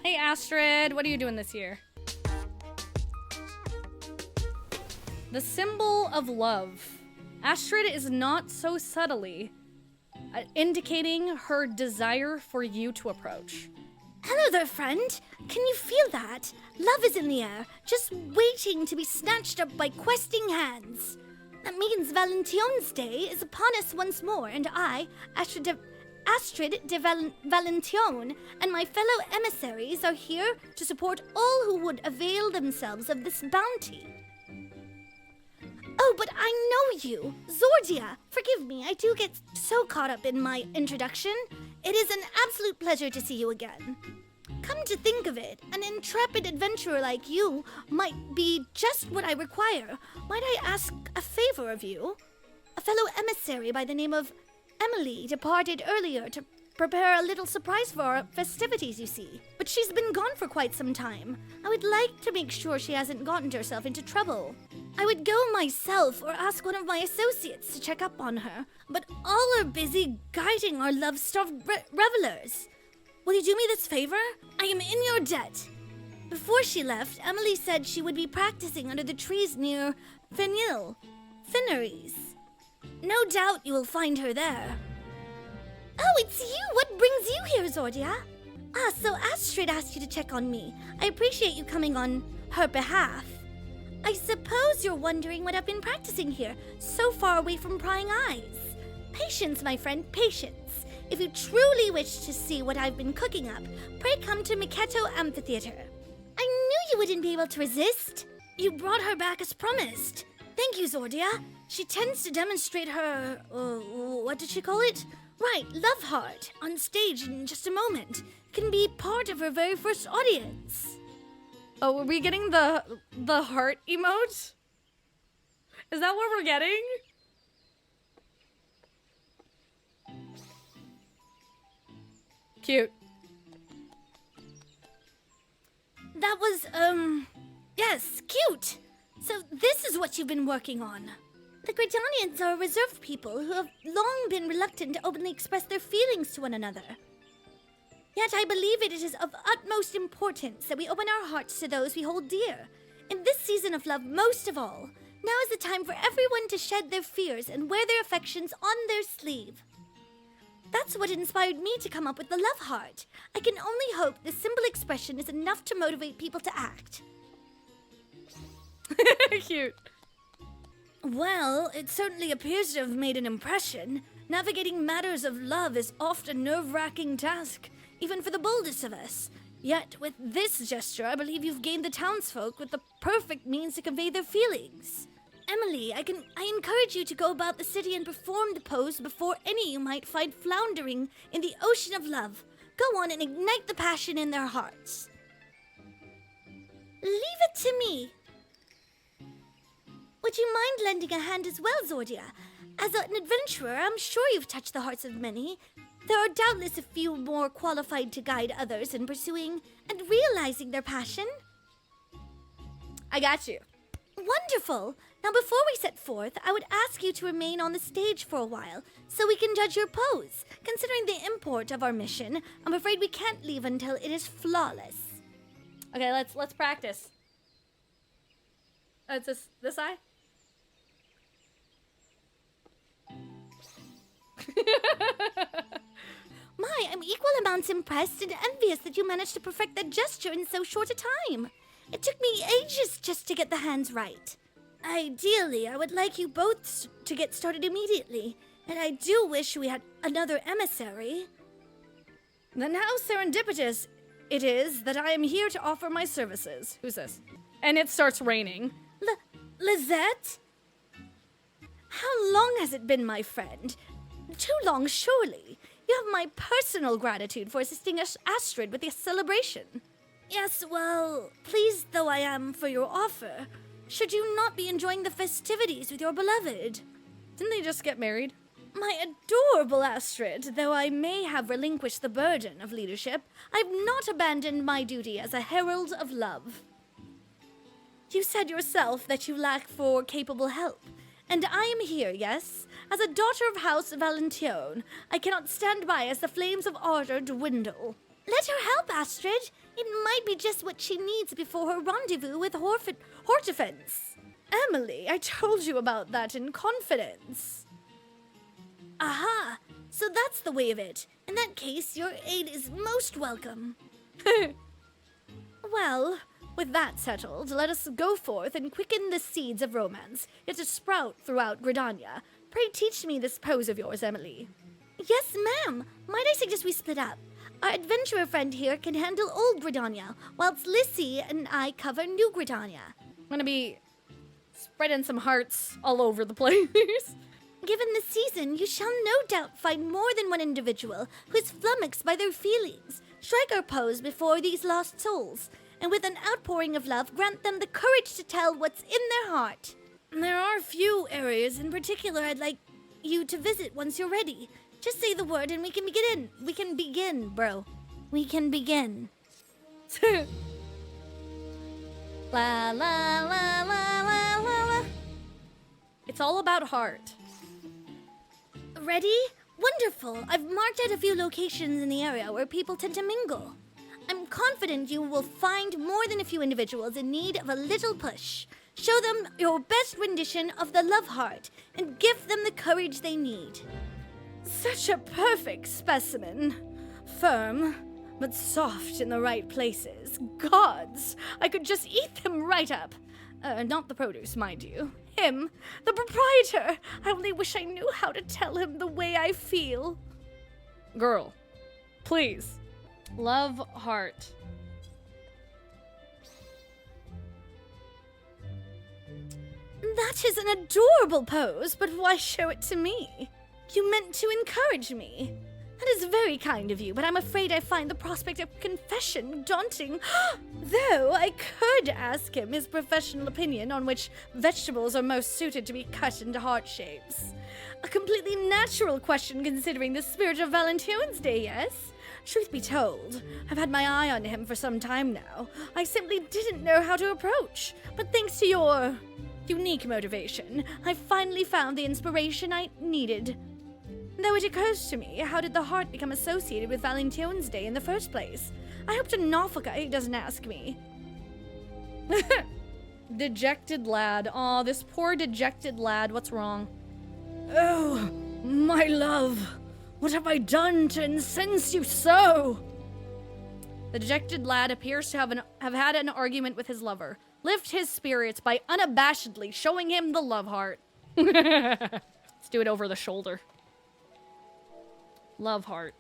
Hey Astrid, what are you doing this year? The symbol of love. Astrid is not so subtly indicating her desire for you to approach. Hello there, friend. Can you feel that? Love is in the air, just waiting to be snatched up by questing hands. That means Valentione's Day is upon us once more, and I, Astrid de Valentione, and my fellow emissaries are here to support all who would avail themselves of this bounty. Oh, but I know you! Zordea! Forgive me, I do get so caught up in my introduction. It is an absolute pleasure to see you again. Come to think of it, an intrepid adventurer like you might be just what I require. Might I ask a favor of you? A fellow emissary by the name of Emily departed earlier to prepare a little surprise for our festivities, you see. But she's been gone for quite some time. I would like to make sure she hasn't gotten herself into trouble. I would go myself or ask one of my associates to check up on her, but all are busy guiding our love-starved revelers. Will you do me this favor? I am in your debt. Before she left, Emily said she would be practicing under the trees near Finneries. No doubt you will find her there. Oh, it's you! What brings you here, Zordea? Ah, so Astrid asked you to check on me. I appreciate you coming on her behalf. I suppose you're wondering what I've been practicing here, so far away from prying eyes. Patience, my friend, patience. If you truly wish to see what I've been cooking up, pray come to Miketto Amphitheater. I knew you wouldn't be able to resist. You brought her back as promised. Thank you, Zordea. She tends to demonstrate her, what did she call it? Right, love heart, on stage in just a moment. Can be part of her very first audience. Oh, are we getting the heart emote? Is that what we're getting? Cute. That was, yes, cute. So this is what you've been working on. The Gridanians are a reserved people who have long been reluctant to openly express their feelings to one another. Yet I believe it is of utmost importance that we open our hearts to those we hold dear. In this season of love, most of all, now is the time for everyone to shed their fears and wear their affections on their sleeve. That's what inspired me to come up with the love heart. I can only hope this simple expression is enough to motivate people to act. Cute. Well, it certainly appears to have made an impression. Navigating matters of love is often a nerve-wracking task, even for the boldest of us. Yet, with this gesture, I believe you've gained the townsfolk with the perfect means to convey their feelings. Emily, I encourage you to go about the city and perform the pose before any you might find floundering in the ocean of love. Go on and ignite the passion in their hearts. Leave it to me. Would you mind lending a hand as well, Zordea? As an adventurer, I'm sure you've touched the hearts of many. There are doubtless a few more qualified to guide others in pursuing and realizing their passion. I got you. Wonderful! Now before we set forth, I would ask you to remain on the stage for a while, so we can judge your pose. Considering the import of our mission, I'm afraid we can't leave until it is flawless. Okay, let's practice. It's this eye? My, I'm equal amounts impressed and envious that you managed to perfect that gesture in so short a time. It took me ages just to get the hands right. Ideally, I would like you both to get started immediately, and I do wish we had another emissary. Then how serendipitous it is that I am here to offer my services. Who's this? And it starts raining. Lizette? How long has it been, my friend? Too long, surely. You have my personal gratitude for assisting Astrid with the celebration. Yes, well, pleased though I am for your offer, should you not be enjoying the festivities with your beloved? Didn't they just get married? My adorable Astrid, though I may have relinquished the burden of leadership, I've not abandoned my duty as a herald of love. You said yourself that you lack for capable help, and I am here, yes? As a daughter of House Valentione, I cannot stand by as the flames of ardor dwindle. Let her help, Astrid. It might be just what she needs before her rendezvous with Hortifence. Emily, I told you about that in confidence. Aha! So that's the way of it. In that case, your aid is most welcome. Well, with that settled, let us go forth and quicken the seeds of romance, yet to sprout throughout Gridania. Pray teach me this pose of yours, Emily. Yes, ma'am. Might I suggest we split up? Our adventurer friend here can handle Old Gridania, whilst Lissy and I cover New Gridania. I'm gonna be spreading some hearts all over the place. Given the season, you shall no doubt find more than one individual who is flummoxed by their feelings. Strike our pose before these lost souls, and with an outpouring of love, grant them the courage to tell what's in their heart. There are few areas in particular I'd like you to visit once you're ready. Just say the word and we can begin. We can begin, bro. We can begin. La la la la la la la. It's all about heart. Ready? Wonderful. I've marked out a few locations in the area where people tend to mingle. I'm confident you will find more than a few individuals in need of a little push. Show them your best rendition of the love heart and give them the courage they need. Such a perfect specimen. Firm, but soft in the right places. Gods, I could just eat them right up. Not the produce, mind you. Him, the proprietor. I only wish I knew how to tell him the way I feel. Girl, please. Love heart. That is an adorable pose, but why show it to me? You meant to encourage me. That is very kind of you, but I'm afraid I find the prospect of confession daunting. Though I could ask him his professional opinion on which vegetables are most suited to be cut into heart shapes. A completely natural question considering the spirit of Valentine's Day, yes? Truth be told, I've had my eye on him for some time now. I simply didn't know how to approach, but thanks to your unique motivation, I finally found the inspiration I needed. Though it occurs to me, how did the heart become associated with Valentine's Day in the first place? I hope to Norfolka doesn't ask me. Dejected lad. Aw, this poor dejected lad. What's wrong? Oh, my love. What have I done to incense you so? The dejected lad appears to have had an argument with his lover. Lift his spirits by unabashedly showing him the love heart. Let's do it over the shoulder. Love heart.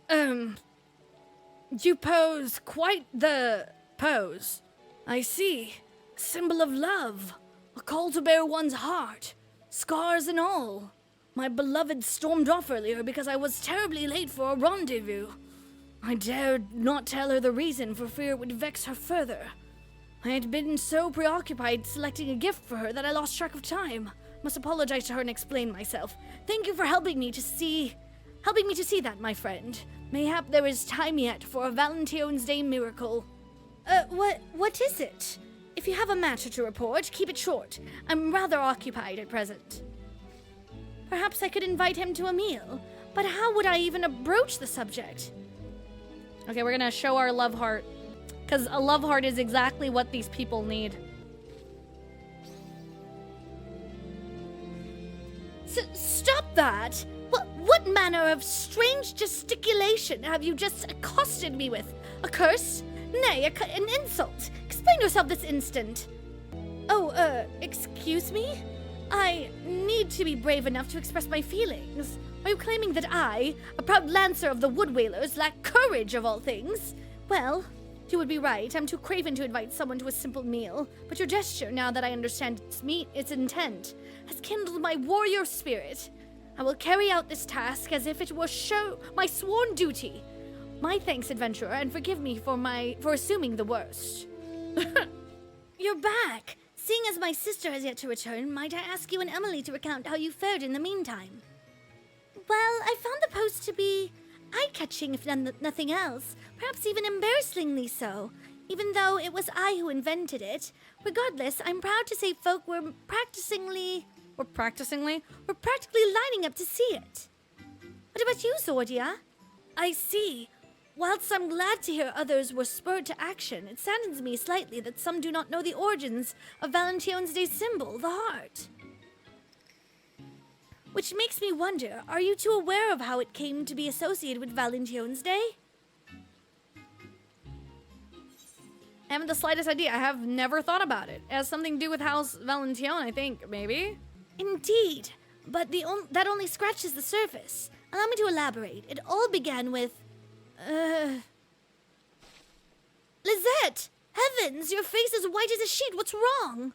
You pose quite the pose. I see. Symbol of love. A call to bear one's heart. Scars and all. My beloved stormed off earlier because I was terribly late for a rendezvous. I dared not tell her the reason for fear it would vex her further. I had been so preoccupied selecting a gift for her that I lost track of time. Must apologize to her and explain myself. Thank you for helping me to see that, my friend. Mayhap there is time yet for a Valentine's Day miracle. What is it? If you have a matter to report, keep it short. I'm rather occupied at present. Perhaps I could invite him to a meal, but how would I even approach the subject? Okay, we're gonna show our love heart, because a love heart is exactly what these people need. Stop that! What manner of strange gesticulation have you just accosted me with? A curse? Nay, an insult. Explain yourself this instant. Oh, excuse me? I need to be brave enough to express my feelings. Are you claiming that I, a proud lancer of the Wood Whalers, lack courage of all things? Well, you would be right. I'm too craven to invite someone to a simple meal. But your gesture, now that I understand its intent, has kindled my warrior spirit. I will carry out this task as if it were my sworn duty. My thanks, adventurer, and forgive me for assuming the worst. You're back. Seeing as my sister has yet to return, might I ask you and Emily to recount how you fared in the meantime? Well, I found the post to be eye-catching, if nothing else. Perhaps even embarrassingly so, even though it was I who invented it. Regardless, I'm proud to say folk were practically Or practicingly? We're practically lining up to see it. What about you, Zordea? I see. Whilst I'm glad to hear others were spurred to action, it saddens me slightly that some do not know the origins of Valentione's Day symbol, the heart. Which makes me wonder, are you two aware of how it came to be associated with Valentione's Day? I haven't the slightest idea. I have never thought about it. It has something to do with House Valentione, I think, maybe? Indeed, but that only scratches the surface. Allow me to elaborate. It all began with... Lisette! Heavens, your face is white as a sheet. What's wrong?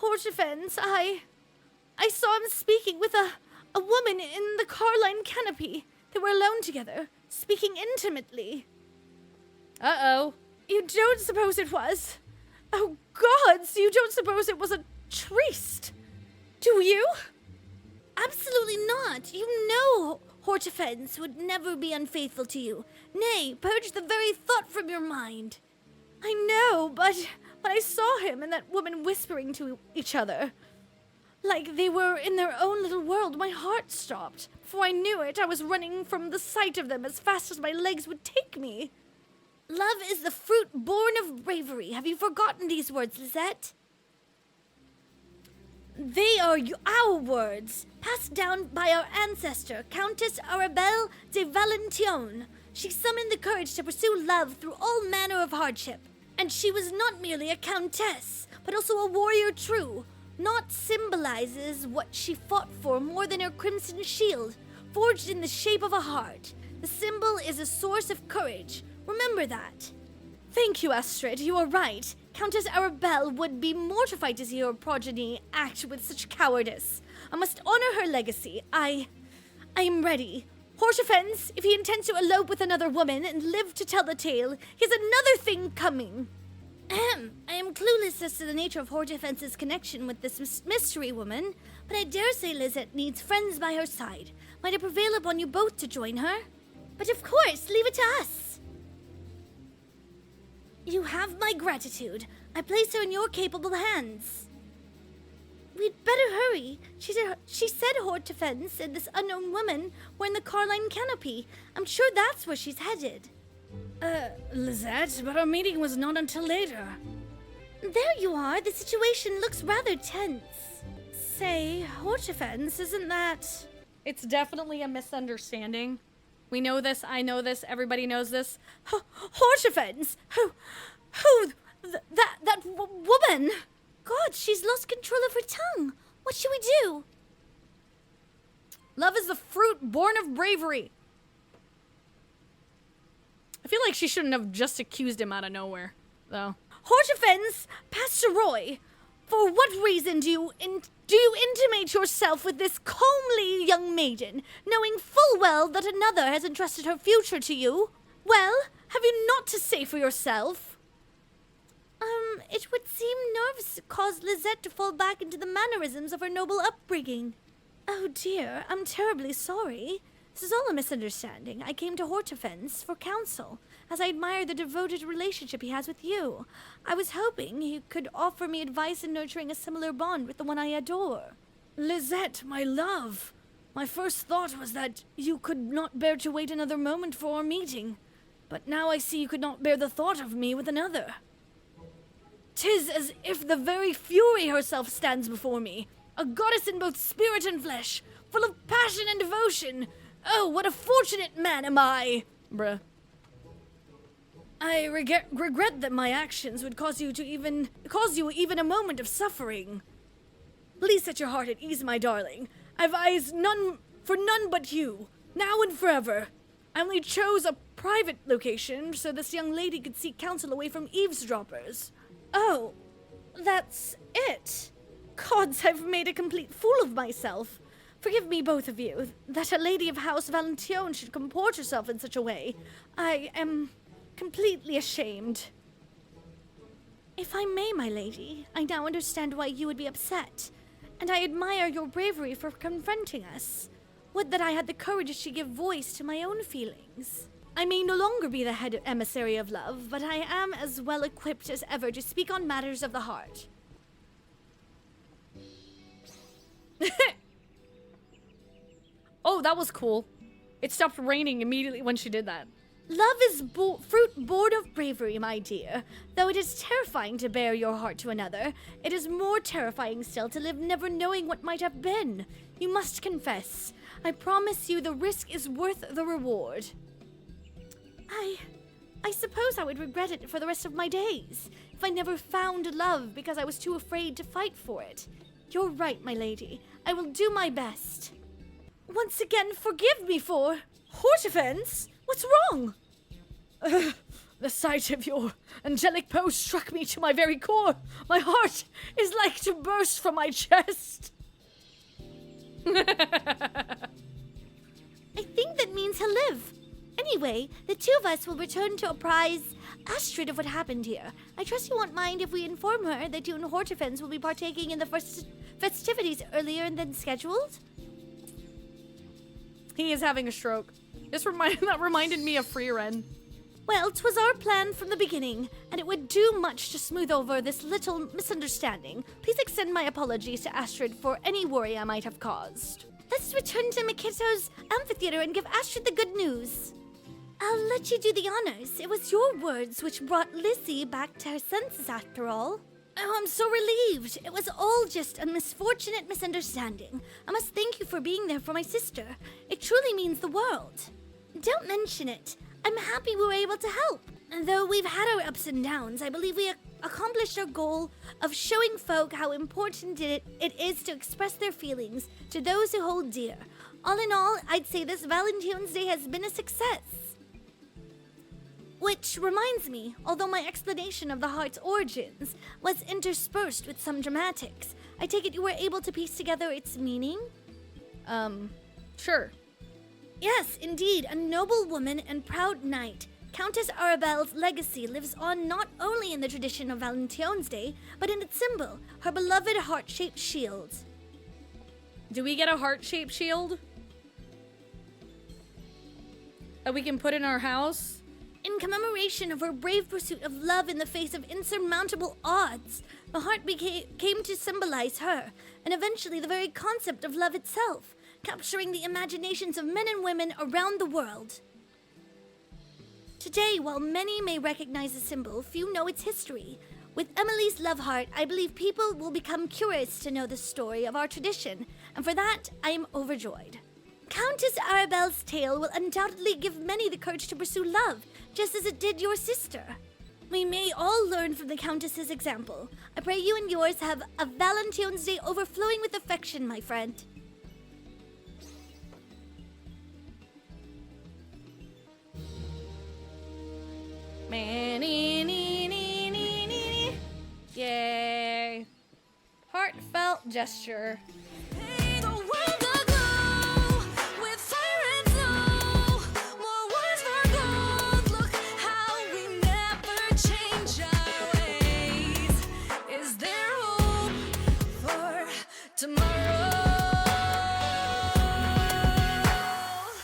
Hortefens, I saw him speaking with a woman in the Carline canopy. They were alone together, speaking intimately. Uh-oh. You don't suppose it was? Oh, gods, you don't suppose it was a tryst? Do you? Absolutely not. You know Hortefens would never be unfaithful to you. Nay, purge the very thought from your mind. I know, but when I saw him and that woman whispering to each other, like they were in their own little world, my heart stopped. Before I knew it, I was running from the sight of them as fast as my legs would take me. Love is the fruit born of bravery. Have you forgotten these words, Lisette? They are our words, passed down by our ancestor, Countess Arabelle de Valentione. She summoned the courage to pursue love through all manner of hardship. And she was not merely a countess, but also a warrior true. Naught symbolizes what she fought for more than her crimson shield, forged in the shape of a heart. The symbol is a source of courage. Remember that. Thank you, Astrid. You are right. Countess Arabelle would be mortified to see her progeny act with such cowardice. I must honor her legacy. I am ready. Hortefens, if he intends to elope with another woman and live to tell the tale, he has another thing coming. I am clueless as to the nature of Hortefens's connection with this mystery woman, but I dare say Lisette needs friends by her side. Might I prevail upon you both to join her? But of course, leave it to us. You have my gratitude. I place her in your capable hands. We'd better hurry. She said Hortefens and this unknown woman were in the Carline canopy. I'm sure that's where she's headed. Lisette, but our meeting was not until later. There you are. The situation looks rather tense. Say, Hortefens, isn't that... It's definitely a misunderstanding. We know this, I know this, everybody knows this. Hortefens! That woman! God, she's lost control of her tongue. What should we do? Love is the fruit born of bravery. I feel like she shouldn't have just accused him out of nowhere, though. Hortefens, Pastor Roy, for what reason do you intimate yourself with this comely young maiden, knowing full well that another has entrusted her future to you? Well, have you naught to say for yourself? It would seem nerves caused Lisette to fall back into the mannerisms of her noble upbringing. Oh dear, I'm terribly sorry. This is all a misunderstanding. I came to Hortefens for counsel, as I admire the devoted relationship he has with you. I was hoping he could offer me advice in nurturing a similar bond with the one I adore. Lisette, my love, my first thought was that you could not bear to wait another moment for our meeting. But now I see you could not bear the thought of me with another. 'Tis as if the very Fury herself stands before me, a goddess in both spirit and flesh, full of passion and devotion. Oh, what a fortunate man am I! Bruh. I regret that my actions would cause you even a moment of suffering. Please set your heart at ease, my darling. I've eyes for none but you, now and forever. I only chose a private location so this young lady could seek counsel away from eavesdroppers. Oh, that's it. Gods, I've made a complete fool of myself. Forgive me, both of you, that a lady of House Valentione should comport herself in such a way. I am completely ashamed. If I may, my lady, I now understand why you would be upset, and I admire your bravery for confronting us. Would that I had the courage to give voice to my own feelings. I may no longer be the head emissary of love, but I am as well equipped as ever to speak on matters of the heart. Oh, that was cool. It stopped raining immediately when she did that. Love is fruit born of bravery, my dear. Though it is terrifying to bare your heart to another, it is more terrifying still to live never knowing what might have been. You must confess. I promise you the risk is worth the reward. I suppose I would regret it for the rest of my days, if I never found love because I was too afraid to fight for it. You're right, my lady. I will do my best. Once again, forgive me for... Hortifence? What's wrong? The sight of your angelic pose struck me to my very core. My heart is like to burst from my chest. I think that means he'll live. Anyway, the two of us will return to apprise Astrid of what happened here. I trust you won't mind if we inform her that you and Hortifence will be partaking in the festivities earlier than scheduled? He is having a stroke. That reminded me of Free Ren. Well, 'twas our plan from the beginning, and it would do much to smooth over this little misunderstanding. Please extend my apologies to Astrid for any worry I might have caused. Let's return to Mikito's amphitheater and give Astrid the good news. I'll let you do the honors. It was your words which brought Lizzie back to her senses after all. Oh, I'm so relieved. It was all just a misfortunate misunderstanding. I must thank you for being there for my sister. It truly means the world. Don't mention it. I'm happy we were able to help. And though we've had our ups and downs, I believe we accomplished our goal of showing folk how important it is to express their feelings to those who hold dear. All in all, I'd say this Valentine's Day has been a success. Which reminds me, although my explanation of the heart's origins was interspersed with some dramatics, I take it you were able to piece together its meaning? Sure. Yes, indeed, a noble woman and proud knight. Countess Arabelle's legacy lives on not only in the tradition of Valentine's Day, but in its symbol, her beloved heart-shaped shield. Do we get a heart-shaped shield that we can put in our house? In commemoration of her brave pursuit of love in the face of insurmountable odds, the heart came to symbolize her, and eventually the very concept of love itself, capturing the imaginations of men and women around the world. Today, while many may recognize the symbol, few know its history. With Emily's love heart, I believe people will become curious to know the story of our tradition, and for that, I am overjoyed. Countess Arabelle's tale will undoubtedly give many the courage to pursue love, just as it did your sister. We may all learn from the Countess's example. I pray you and yours have a Valentine's Day overflowing with affection, my friend. Yay. Heartfelt gesture.